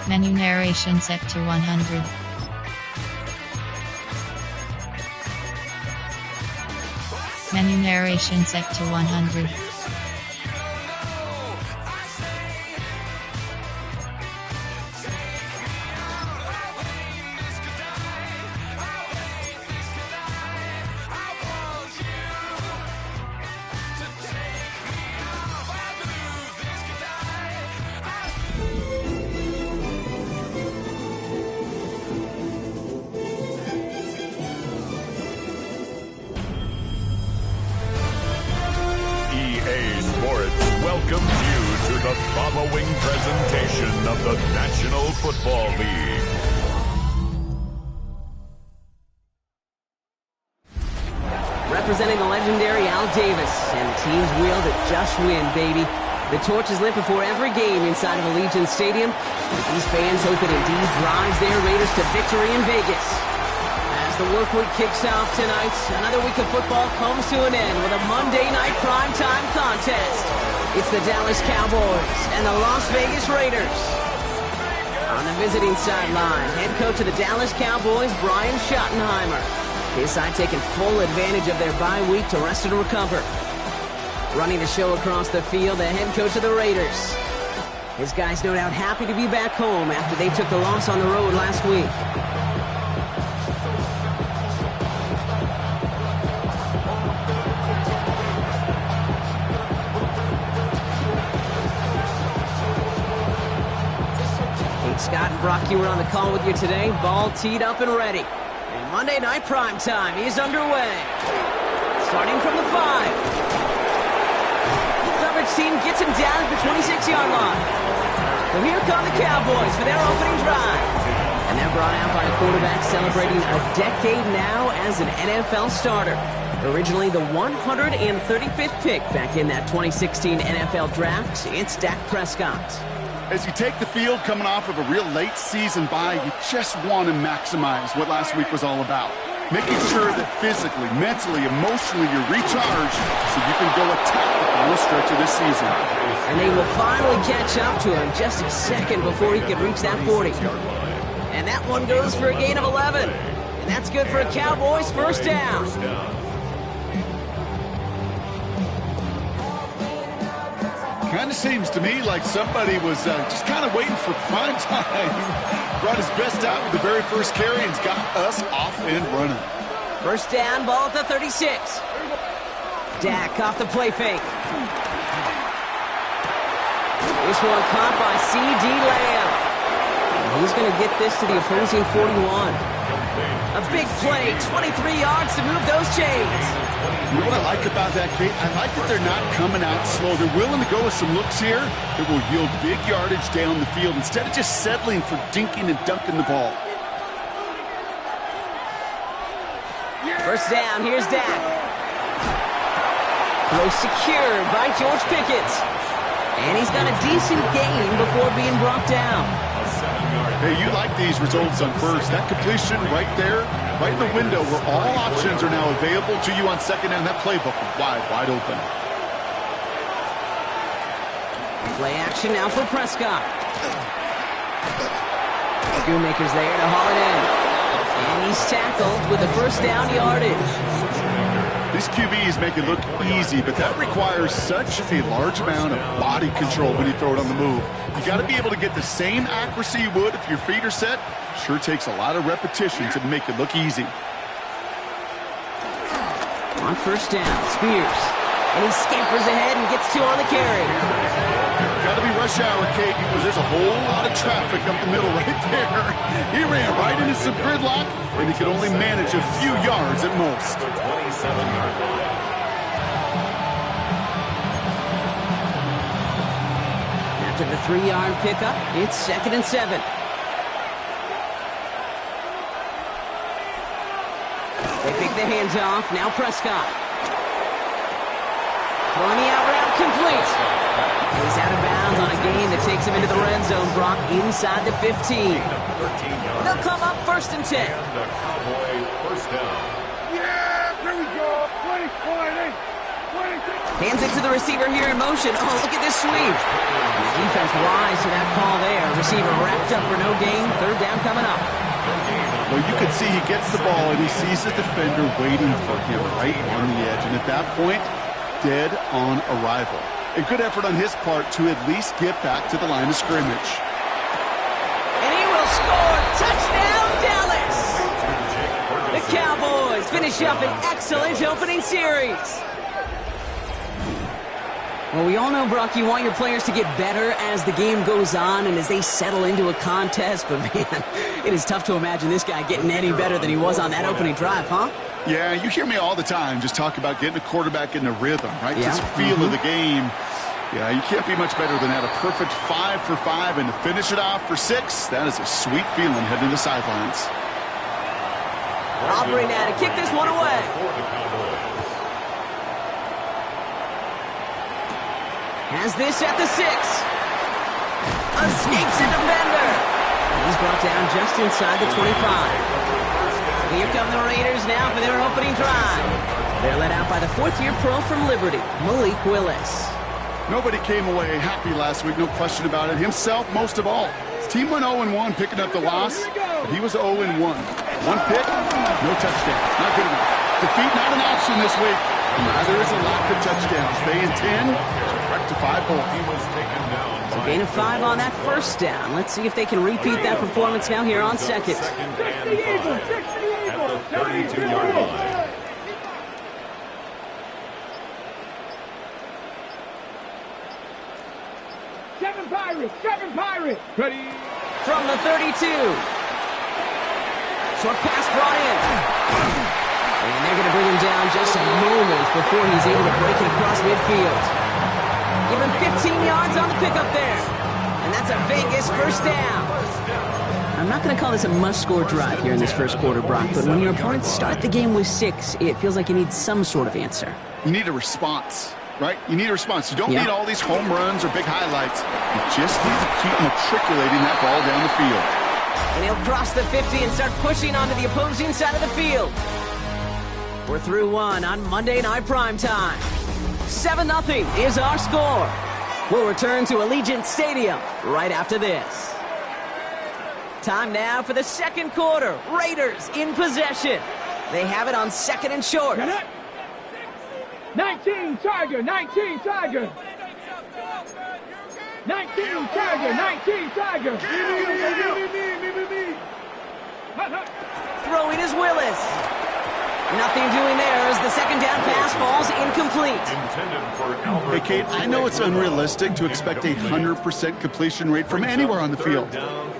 Menu narration set to 100. Menu narration set to 100. EA Sports welcomes you to the following presentation of the National Football League. Representing the legendary Al Davis and the team's will to just win, baby. The torch is lit before every game inside of Allegiant Stadium, as these fans hope it indeed drives their Raiders to victory in Vegas. As the work week kicks off tonight, another week of football comes to an end with a Monday night primetime contest. It's the Dallas Cowboys and the Las Vegas Raiders. On the visiting sideline, head coach of the Dallas Cowboys, Brian Schottenheimer. His side taking full advantage of their bye week to rest and recover. Running the show across the field, the head coach of the Raiders. His guys no doubt happy to be back home after they took the loss on the road last week. Kate Scott and Brock Ewer on the call with you today. Ball teed up and ready. And Monday Night Primetime is underway. Starting from the 5. Team gets him down at the 26-yard line. So here come the Cowboys for their opening drive. And they're brought out by a quarterback celebrating a decade now as an NFL starter. Originally the 135th pick back in that 2016 NFL Draft, it's Dak Prescott. As you take the field coming off of a real late season bye, you just want to maximize what last week was all about. Making sure that physically, mentally, emotionally you're recharged so you can go attack the final stretch of this season. And they will finally catch up to him just a second before he can reach that 40. And that one goes for a gain of 11. And that's good for a Cowboys first down. Kind of seems to me like somebody was just kind of waiting for prime time. Brought his best out with the very first carry and's got us off and running. First down, ball at the 36. Dak off the play fake. This one caught by C.D. Lamb. And he's going to get this to the opposing 41. A big play, 23 yards to move those chains. You know what I like about that, Kate? I like that they're not coming out slow. They're willing to go with some looks here that will yield big yardage down the field instead of just settling for dinking and dunking the ball. First down, here's Dak. Close secured by George Pickett. And he's got a decent gain before being brought down. Hey, you like these results on first. That completion right there, right in the window where all options are now available to you on second down. That playbook wide open. Play action now for Prescott. Schoonmaker's there to haul it in. And he's tackled with the first down yardage. These QBs make it look easy, but that requires such a large amount of body control when you throw it on the move. You got to be able to get the same accuracy you would if your feet are set. Sure takes a lot of repetition to make it look easy. On first down, Spears. And he scampers ahead and gets two on the carry. Got to be rush hour, Kate, because there's a whole lot of traffic up the middle right there. He ran right into some gridlock, and he could only manage a few yards at most. After the 3-yard pickup, it's 2nd and 7. They pick the hands off. Now Prescott. Throwing the out route complete. He's out of bounds on a gain that takes him into the red zone. Brock inside the 15. They'll come up 1st and 10. Yeah, here we go. 20, 20, 20. Hands it to the receiver here in motion. Oh, look at this sweep. The defense wise to that call there. Receiver wrapped up for no gain. Third down coming up. Well, you can see he gets the ball and he sees the defender waiting for him right on the edge. And at that point, dead on arrival. A good effort on his part to at least get back to the line of scrimmage. And he will score. Touchdown, Dallas. The Cowboys finish up an excellent opening series. Well, we all know, Brock, you want your players to get better as the game goes on and as they settle into a contest. But, man, it is tough to imagine this guy getting any better than he was on that opening drive, huh? Yeah, you hear me all the time just talk about getting a quarterback in the rhythm, right? Yeah. Just feel of the game. Yeah, you can't be much better than that. A perfect 5 for 5, and to finish it off for 6, that is a sweet feeling heading to the sidelines. Aubrey now to kick this one away. Has this at the 6. Escapes a defender. He's brought down just inside the 25. Here come the Raiders now for their opening drive. They're led out by the fourth-year pro from Liberty, Malik Willis. Nobody came away happy last week, no question about it. Himself, most of all. His team went 0-1, picking up the loss, but he was 0-1. One pick, no touchdowns. Not good enough. Defeat not an option this week. Neither is a lack of touchdowns. They intend to rectify both. So gain of 5 on that first down. Let's see if they can repeat that performance now here on second. At the 32-yard line. Seven Pirates! Ready? From the 32. Short pass brought in. And they're going to bring him down just a moment before he's able to break it across midfield. Give him 15 yards on the pickup there. And that's a Vegas first down. I'm not going to call this a must-score drive here in this first quarter, Brock, but when your opponents start the game with 6, it feels like you need some sort of answer. You need a response, right? You need a response. You don't need all these home runs or big highlights. You just need to keep matriculating that ball down the field. And he'll cross the 50 and start pushing onto the opposing side of the field. We're through one on Monday Night Primetime. 7-0 is our score. We'll return to Allegiant Stadium right after this. Time now for the second quarter. Raiders in possession. They have it on second and short. 19 Tiger, 19 Tiger. 19 Tiger, 19 Tiger. Throwing is Willis. Nothing doing there as the second down pass falls incomplete. Hey, Kate, I know it's unrealistic to expect a 100% completion rate from anywhere on the field.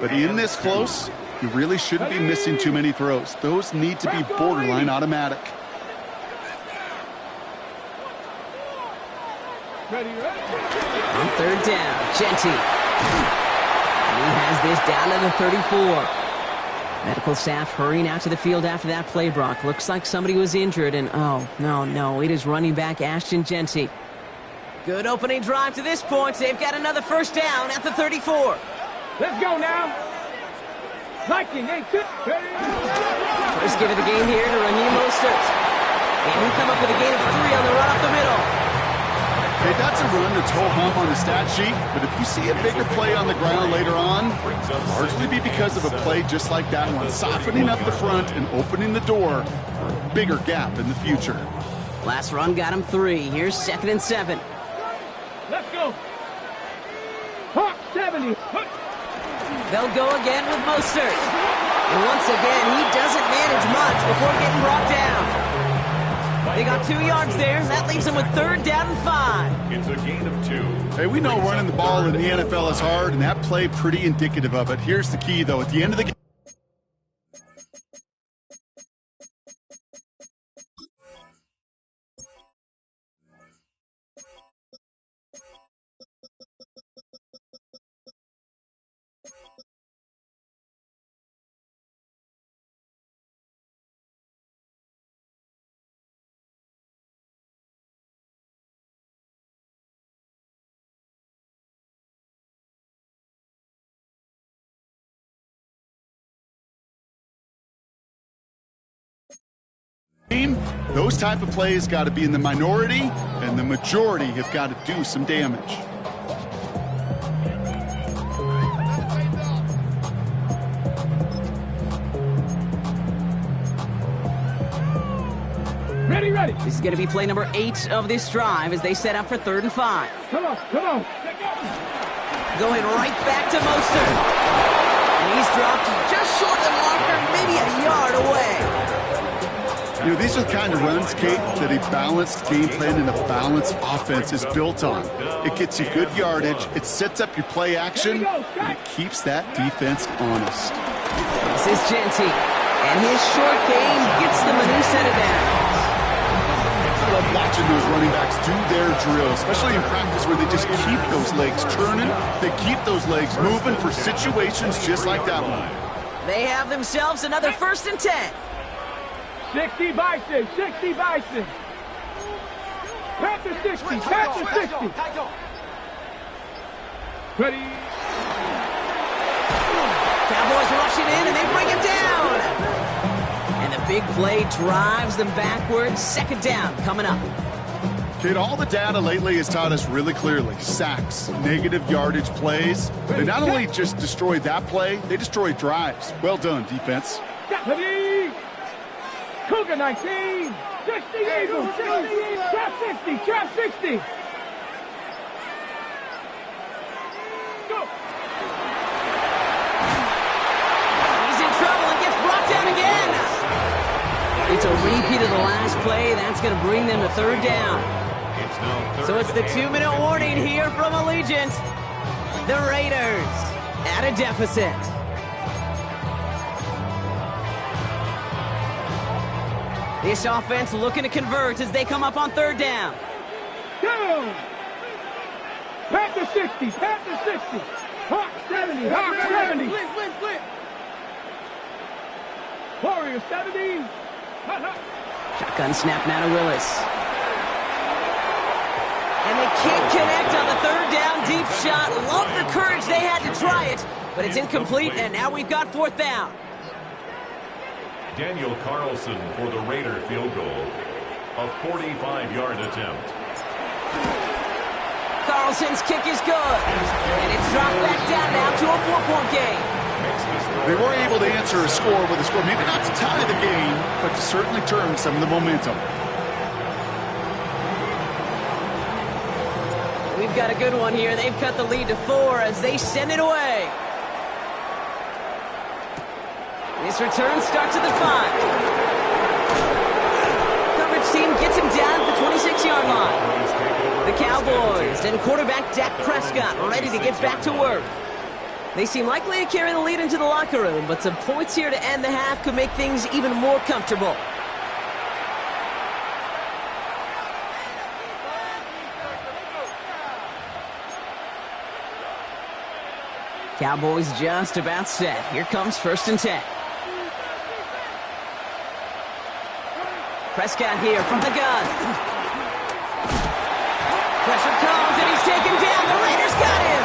But in this close, you really shouldn't be missing too many throws. Those need to be borderline automatic. On third down, Genty. And he has this down to the 34. Medical staff hurrying out to the field after that play, Brock. Looks like somebody was injured, and oh, no, it is running back Ashton Genty. Good opening drive to this point. They've got another first down at the 34. Let's go now. Liking, ain't it? First give of the game here to Raheem Mostert. And he'll come up with a gain of 3 on the run up the middle. Hey, that's a run that's ho-hum on the stat sheet, but if you see a bigger play on the ground later on, it'll largely be because of a play just like that one, softening up the front and opening the door for a bigger gap in the future. Last run got him 3. Here's 2nd and 7. Let's go. Hawk 70. They'll go again with Mostert. And once again, he doesn't manage much before getting brought down. They got 2 yards there. That leaves them with 3rd down and 5. It's a gain of 2. Hey, we know running the ball in the NFL is hard, and that play pretty indicative of it. Here's the key, though. At the end of the game, Those type of plays got to be in the minority, and the majority have got to do some damage. Ready. This is going to be play number 8 of this drive as they set up for 3rd and 5. Come on. Going right back to Mostert. And he's dropped just short of the marker, maybe a yard away. You know, these are the kind of runs, Kate, that a balanced game plan and a balanced offense is built on. It gets you good yardage, it sets up your play action, and it keeps that defense honest. This is Jeanty, and his short game gets them a new set of downs. I love watching those running backs do their drill, especially in practice where they just keep those legs turning. They keep those legs moving for situations just like that one. They have themselves another 1st and 10. 60 Bison. Panther 60. Ready. Cowboys rushing in, and they bring him down. And the big play drives them backwards. 2nd down coming up. Kate, all the data lately has taught us really clearly. Sacks, negative yardage plays. They not only just destroy that play, they destroy drives. Well done, defense. Ready. Cougar 19. 60 Eagles. Trap 60. Go. He's in trouble and gets brought down again. It's a repeat of the last play. That's going to bring them to 3rd down. So it's the 2-minute warning here from Allegiant. The Raiders at a deficit. This offense looking to convert as they come up on 3rd down. Go. Panther 60. Hawk 70. Warrior 70. Shotgun snap now to Willis. And they can't connect on the 3rd down deep shot. Love the courage they had to try it, but it's incomplete, and now we've got 4th down. Daniel Carlson for the Raider field goal. A 45-yard attempt. Carlson's kick is good. And it's dropped back down now to a 4-point game. They were able to answer a score with a score, maybe not to tie the game, but to certainly turn some of the momentum. We've got a good one here. They've cut the lead to 4 as they send it away. This return starts at the 5. Coverage team gets him down at the 26-yard line. The Cowboys and quarterback Dak Prescott ready to get back to work. They seem likely to carry the lead into the locker room, but some points here to end the half could make things even more comfortable. Cowboys just about set. Here comes 1st and 10. Prescott here from the gun. Pressure comes, and he's taken down. The Raiders got him.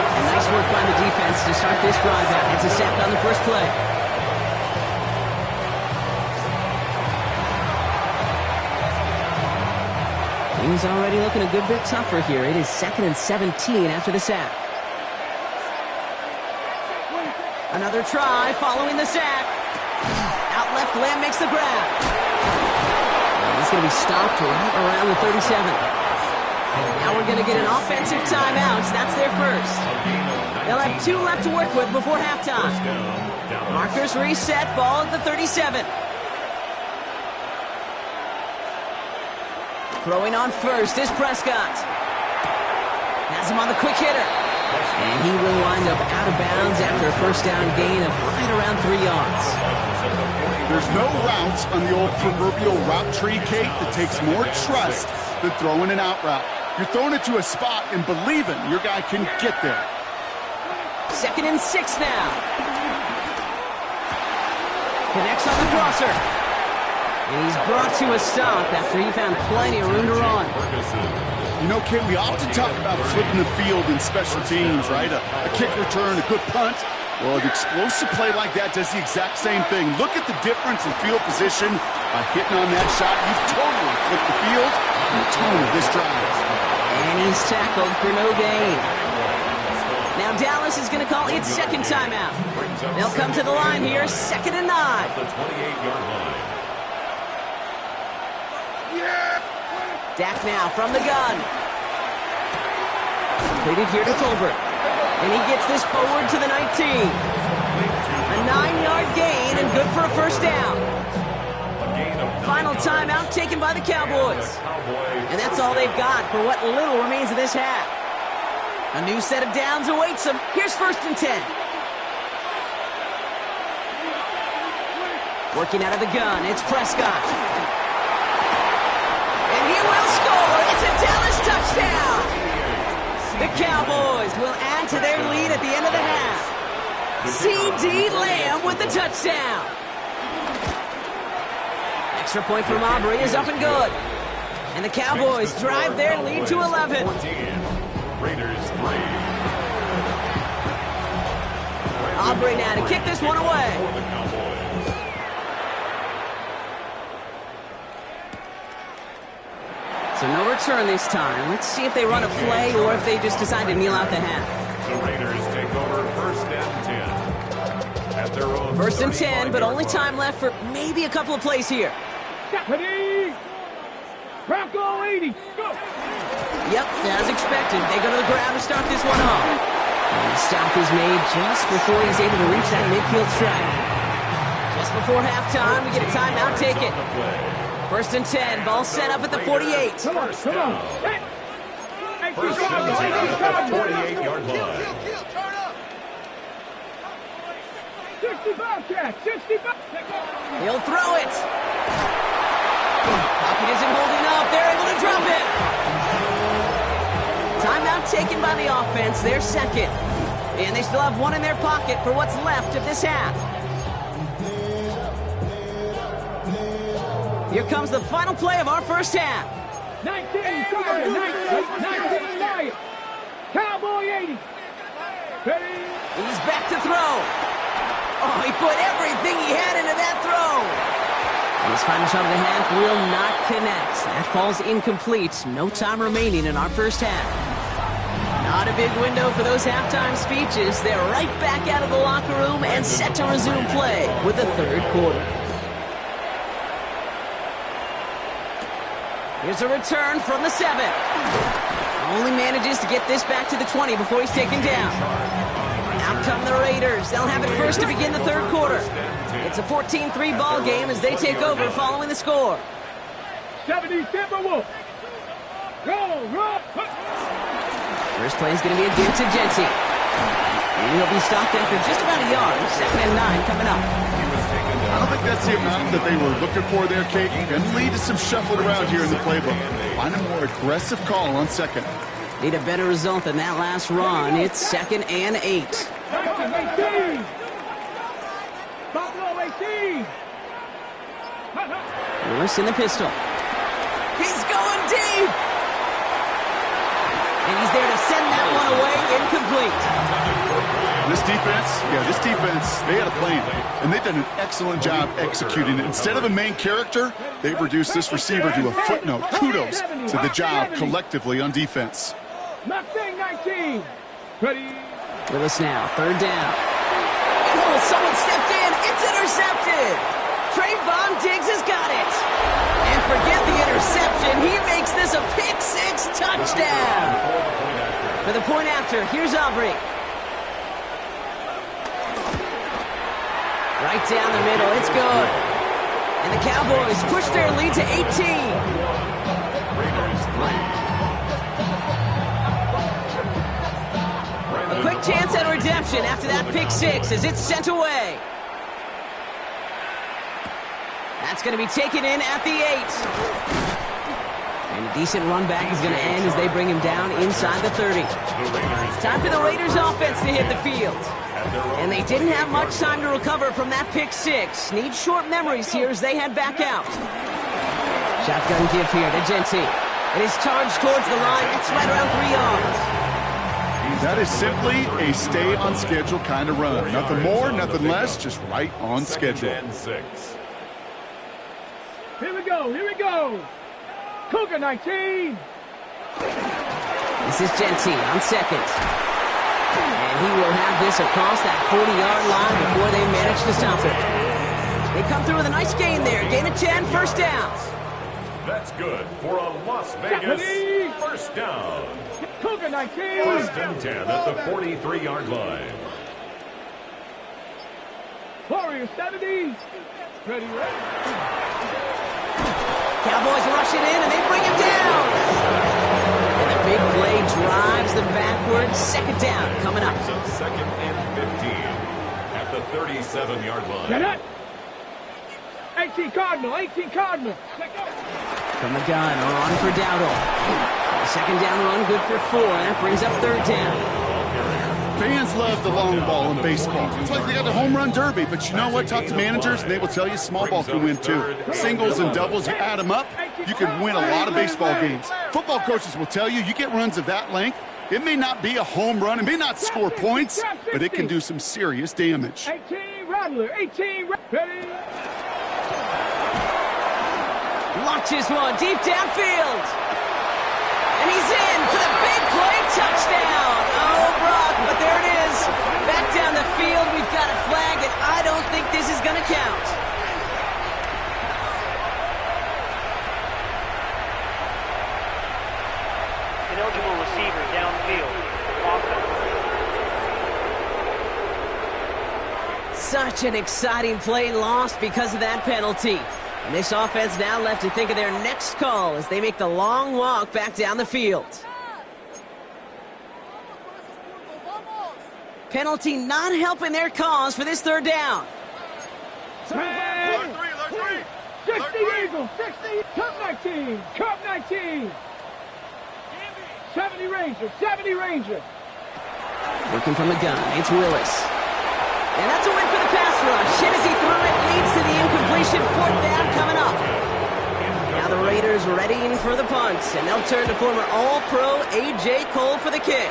And nice work by the defense to start this drive out. It's a sack on the first play. Things already looking a good bit tougher here. It is 2nd and 17 after the sack. Another try following the sack. Out left, Lamb makes the grab. He's going to be stopped right around the 37. Now we're going to get an offensive timeout. That's their first. They'll have 2 left to work with before halftime. Markers reset, ball at the 37. Throwing on first is Prescott. Has him on the quick hitter. And he will wind up out of bounds after a 1st down gain of right around 3 yards. There's no route on the old proverbial route tree, Kate, that takes more trust than throwing an out route. You're throwing it to a spot and believing your guy can get there. 2nd and 6 now. Connects on the crosser. And he's brought to a stop after he found plenty of room to run. You know, Kate, we often talk about flipping the field in special teams, right? A kick return, a good punt. Well, an explosive play like that does the exact same thing. Look at the difference in field position. Hitting on that shot, you've totally flipped the field and the tone of this drive. And he's tackled for no gain. Now Dallas is going to call its second timeout. They'll come to the line here, 2nd and 9. The 28-yard line. Dak now from the gun. Completed here to Tolbert. And he gets this forward to the 19. A 9-yard gain and good for a first down. Final timeout taken by the Cowboys. And that's all they've got for what little remains of this half. A new set of downs awaits them. Here's 1st and 10. Working out of the gun, it's Prescott. And he will score. It's a Dallas touchdown. The Cowboys will add to their lead at the end of the half. C.D. Lamb with the touchdown. Extra point from Aubrey is up and good. And the Cowboys drive their lead to 11. 14. Raiders 3. Aubrey now to kick this one away. So no return this time. Let's see if they run a play or if they just decide to kneel out the half. The Raiders take over 1st and 10. At their own 1st and 10, but only time left for maybe a couple of plays here. Ready? Bronco 80. Go. Yep, as expected. They go to the ground to start this one off. And the stop is made just before he's able to reach that midfield strike. Just before halftime, we get a timeout taken. 1st and 10, ball set up at the 48. Come on. First and 10 at the 28-yard line. 65 catch, 65. He'll throw it. Pocket isn't holding up. They're able to drop it. Timeout taken by the offense. They're second. And they still have one in their pocket for what's left of this half. Here comes the final play of our first half. 19, Cowboy, 19, Cowboy 80. Ready? He's back to throw. Oh, he put everything he had into that throw. And his final shot of the half will not connect. That falls incomplete. No time remaining in our first half. Not a big window for those halftime speeches. They're right back out of the locker room and set to resume play with the 3rd quarter. Here's a return from the 7. Only manages to get this back to the 20 before he's taken down. Out come the Raiders. They'll have it first to begin the 3rd quarter. It's a 14-3 ball game as they take over following the score. 70 Timberwolves. Roll. First play is going to be a give to Jency. And he'll be stopped after just about a yard. 2nd and 9 coming up. I don't think that's the amount that they were looking for there, Kate. And lead to some shuffling around here in the playbook. Find a more aggressive call on 2nd. Need a better result than that last run. It's 2nd and 8. 18. Buffalo 18. Lewis in the pistol. He's going deep. And he's there to send that one away incomplete. This defense, they had a plan, and they've done an excellent job executing it. Instead of a main character, they've reduced this receiver to a footnote. Kudos to the job collectively on defense. Mustang 19. Ready? Willis now, 3rd down. Oh, someone stepped in. It's intercepted. Trayvon Diggs has got it. And forget the interception. He makes this a pick-6 touchdown. For the point after, here's Aubrey. Right down the middle, it's good. And the Cowboys push their lead to 18. Raiders 3. A quick chance at redemption after that pick-6 as it's sent away. That's going to be taken in at the 8. And a decent run back is going to end as they bring him down inside the 30. Time for the Raiders offense to hit the field. And they didn't have much time to recover from that pick-6. Need short memories here as they head back out. Shotgun give here to Jency. It is charged towards the line. It's right around 3 yards. That is simply a stay-on-schedule kind of run. Nothing more, nothing less, just right on schedule. And 6. Here we go, here we go. Cougar 19. This is Genty on second. And he will have this across that 40-yard line before they manage to stop it. They come through with a nice gain there. Gain of 10, first down. That's good for a Las Vegas first down. Cougar 19. First and 10 at the 43-yard line. Warrior 70. Ready, ready. Cowboys rush it in, and they bring him down. And the big play drives them backwards. Second down coming up. So second and 15 at the 37-yard line. Get it. 18 Cardinal, 18 Cardinal. From the gun, on for Dowdle. Second down run, good for 4. That brings up third down. Fans love the long ball in baseball. It's like they got the home run derby, but you know what? Talk to managers, and they will tell you small ball can win too. Singles and doubles, you add them up, you can win a lot of baseball games. Football coaches will tell you, you get runs of that length, it may not be a home run, it may not score points, but it can do some serious damage. 18 Rattler, 18 ready. Launches one deep downfield. And he's in for the big play touchdown. Oh, Brock, but there it is. Back down the field, we've got a flag, and I don't think this is going to count. Ineligible receiver downfield. Offense. Such an exciting play lost because of that penalty. And this offense now left to think of their next call as they make the long walk back down the field. Penalty not helping their cause for this third down. 60 Eagles, 60, Cup 19, Cup 19. 70 Ranger, 70 Ranger. Working from the gun, it's Willis. And that's a win for the pass rush. Hit as he threw it, leads to the incompletion. Fourth down coming up. Now the Raiders readying for the punt, and they'll turn to former All-Pro A.J. Cole for the kick.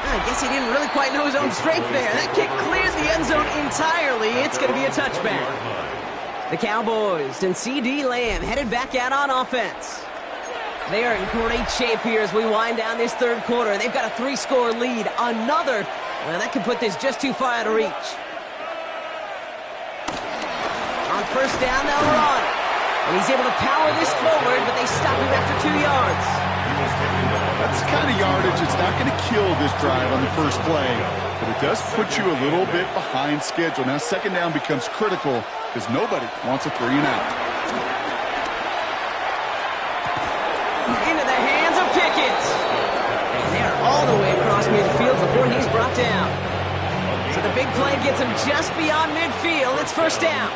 I guess he didn't really quite know his own strength there. That kick clears the end zone entirely. It's going to be a touchback. The Cowboys and C.D. Lamb headed back out on offense. They are in great shape here as we wind down this third quarter. They've got a 3-score lead. Another, well, that could put this just too far out of reach. On first down, they'll run. And he's able to power this forward, but they stop him after 2 yards. That's the kind of yardage it's not going to kill this drive on the first play, but it does put you a little bit behind schedule. Now second down becomes critical because nobody wants a 3-and-out. Into the hands of Pickett. And they're all the way across midfield before he's brought down. So the big play gets him just beyond midfield. It's first down.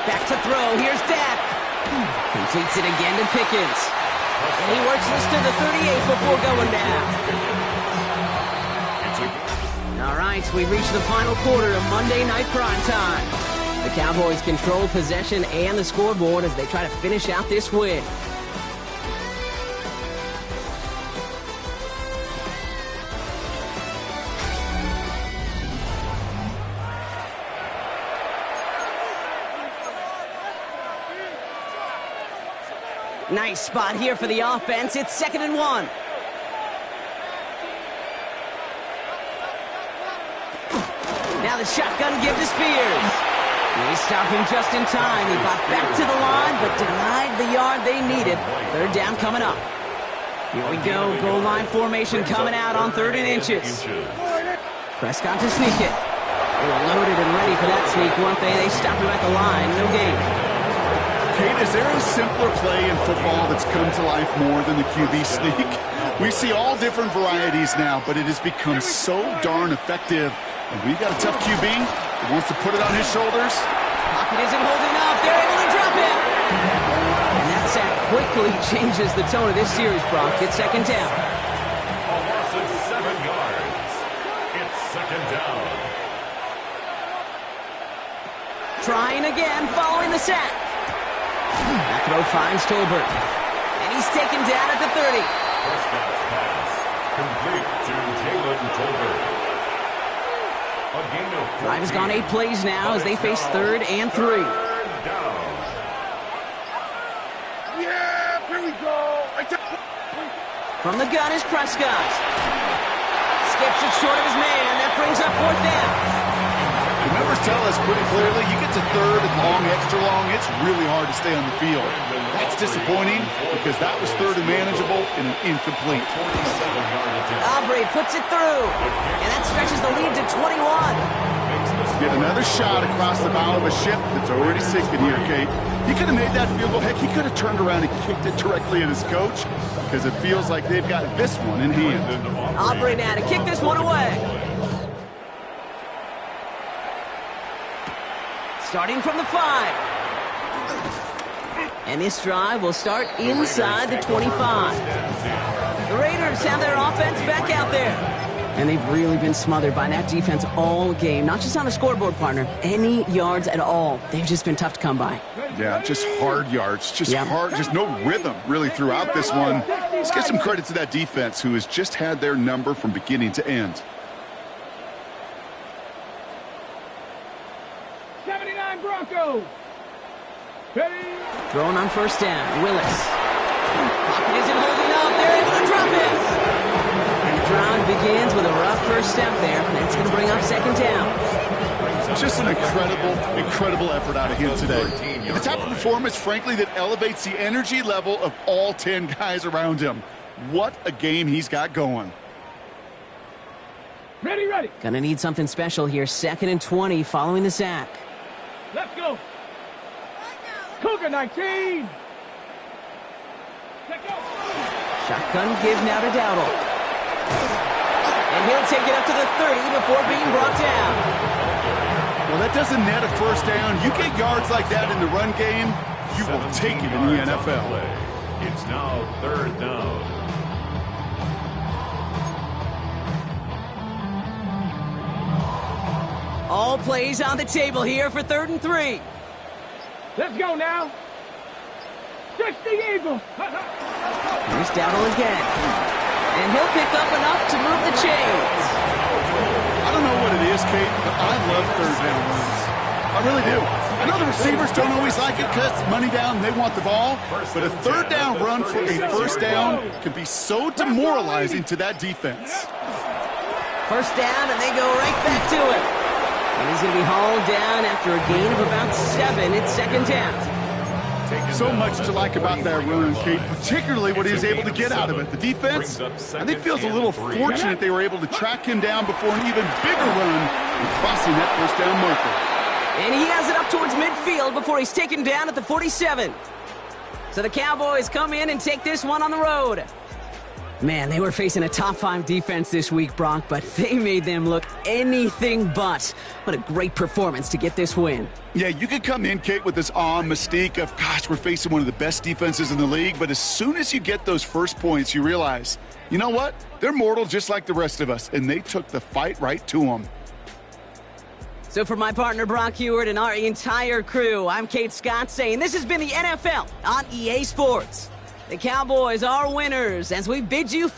Back to throw. Here's Dak. Completes it again to Pickens. And he works this to the 38 before going down. All right, we've reached the final quarter of Monday Night Primetime. The Cowboys control possession and the scoreboard as they try to finish out this win. Nice spot here for the offense. It's 2nd and 1. Now the shotgun give to Spears. They stop him just in time. He got back to the line, but denied the yard they needed. Third down coming up. Here we go. Goal line formation coming out on 3rd and inches. Prescott to sneak it. They were loaded and ready for that sneak, weren't they? They stopped him at the line. No gain. Kate, is there a simpler play in football that's come to life more than the QB sneak? We see all different varieties now, but it has become so darn effective. And we've got a tough QB that wants to put it on his shoulders. Pocket isn't holding up. They're able to drop it. And that sack quickly changes the tone of this series, Brock. It's 2nd down. A loss of 7 yards. It's 2nd down. Trying again following the sack. That throw finds Tolbert. And And he's taken down at the 30. Prescott's pass complete to Jalen Tolbert. A gain of 14. Drive has gone 8 plays now as they face 3rd and 3. Third down. Yeah, here we go. From the gun is Prescott. Skips it short of his man. That brings up 4th down. The numbers tell us pretty clearly, you get to 3rd and long, extra long, it's really hard to stay on the field. That's disappointing because that was 3rd and manageable and an incomplete. 27-yard attempt. Aubrey puts it through. And that stretches the lead to 21. Get another shot across the bow of a ship that's already sinking here, Kate. He could have made that field goal. Heck, he could have turned around and kicked it directly at his coach because it feels like they've got this one in hand. Aubrey now to kick this one away. Starting from the 5. And this drive will start inside the 25. The Raiders have their offense back out there. And they've really been smothered by that defense all game. Not just on the scoreboard, partner. Any yards at all. They've just been tough to come by. Yeah, just hard yards. Just hard, just no rhythm really throughout this one. Let's get some credit to that defense who has just had their number from beginning to end. 79 Broncos. Ready? Throwing on 1st down. Willis. Pocket isn't holding up. They're able to drop it. And the drive begins with a rough 1st step there. That's going to bring up 2nd down. Just an incredible effort out of him today. And the type of performance, frankly, that elevates the energy level of all 10 guys around him. What a game he's got going. Ready, ready. Gonna need something special here. 2nd and 20 following the sack. Let's go. Cougar 19. Let's go. Shotgun give now to Dowdle. And he'll take it up to the 30 before being brought down. Well, that doesn't net a 1st down. You get yards like that in the run game, you will take it in the NFL. It's now 3rd down. All plays on the table here for 3rd and 3. Let's go now. 60 Eagles. Here's Dowdle again. And he'll pick up enough to move the chains. I don't know what it is, Kate, but I love 3rd down runs. I really do. I know the receivers don't always like it because money down, they want the ball. But a 3rd down run for a 1st down can be so demoralizing to that defense. 1st down, and they go right back to it. And he's going to be hauled down after a gain of about 7. It's 2nd down. So much to like about that run, Kate, particularly what he was able to get out of it. The defense, I think, feels a little fortunate they were able to track him down before an even bigger run and crossing that 1st down marker. And he has it up towards midfield before he's taken down at the 47. So the Cowboys come in and take this one on the road. Man, they were facing a top 5 defense this week, Bronk, but they made them look anything but. What a great performance to get this win. Yeah, you could come in, Kate, with this awe and mystique of, gosh, we're facing one of the best defenses in the league, but as soon as you get those first points, you realize, you know what? They're mortal just like the rest of us, and they took the fight right to them. So for my partner, Brock Huard, and our entire crew, I'm Kate Scott saying this has been the NFL on EA Sports. The Cowboys are winners as we bid you